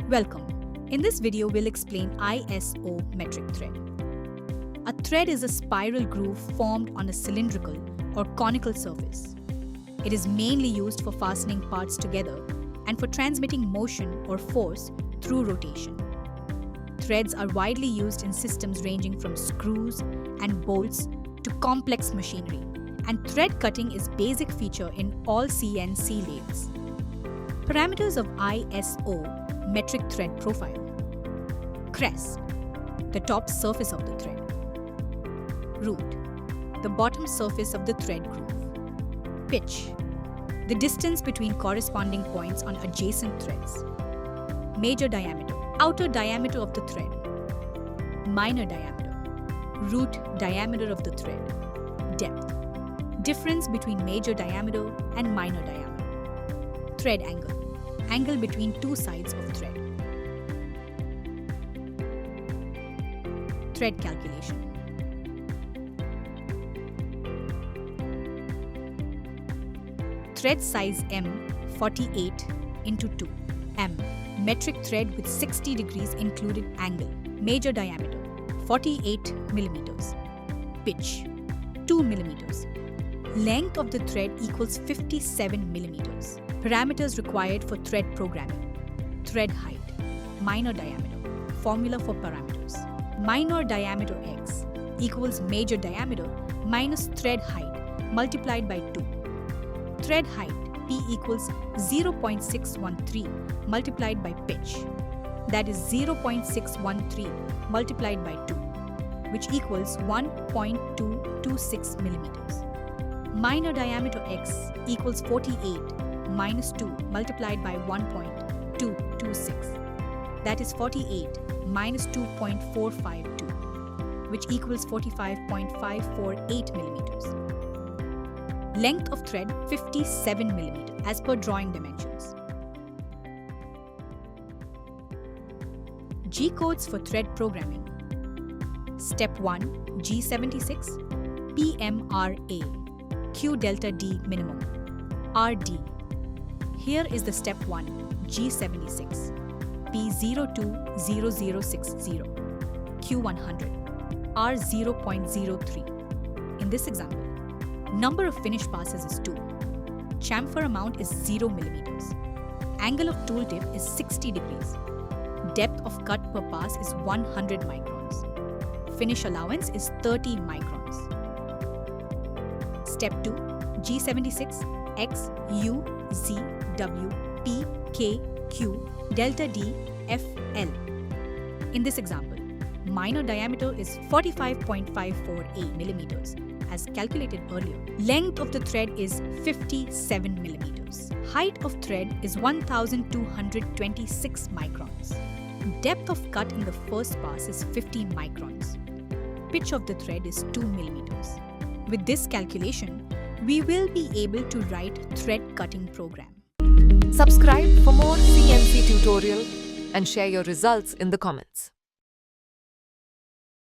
Welcome. In this video, we'll explain ISO metric thread. A thread is a spiral groove formed on a cylindrical or conical surface. It is mainly used for fastening parts together and for transmitting motion or force through rotation. Threads are widely used in systems ranging from screws and bolts to complex machinery, and thread cutting is a basic feature in all CNC lathes. Parameters of ISO metric thread profile. Crest, the top surface of the thread. Root, the bottom surface of the thread groove. Pitch, the distance between corresponding points on adjacent threads. Major diameter, outer diameter of the thread. Minor diameter, root diameter of the thread. Depth, difference between major diameter and minor diameter. Thread angle, angle between two sides of thread. Thread calculation. Thread size M 48 into 2. M, metric thread with 60 degrees included angle. Major diameter 48 millimeters. Pitch 2 millimeters. Length of the thread equals 57 millimeters. Parameters required for thread programming. Thread height, minor diameter. Formula for parameters. Minor diameter x equals major diameter minus thread height multiplied by 2. Thread height P equals 0.613 multiplied by pitch, that is 0.613 multiplied by 2, which equals 1.226 millimeters. Minor diameter x equals 48 minus 2 multiplied by 1.226, that is 48 minus 2.452, which equals 45.548 millimeters. Length of thread 57 mm as per drawing dimensions. G codes for thread programming. Step 1 G76 PMRA Q delta D minimum RD. Here is the step 1 G76 P020060 Q100 R0.03. In this example, number of finish passes is 2. Chamfer amount is 0 millimeters. Angle of tool tip is 60 degrees. Depth of cut per pass is 100 microns. Finish allowance is 30 microns. Step 2 G76 X U Z W P K Q delta D F L. In this example, minor diameter is 45.548 millimeters as calculated earlier. Length of the thread is 57 millimeters. Height of thread is 1226 microns. Depth of cut in the first pass is 50 microns. Pitch of the thread is 2 millimeters. With this calculation, we will be able to write thread cutting program. Subscribe for more CNC tutorial and share your results in the comments.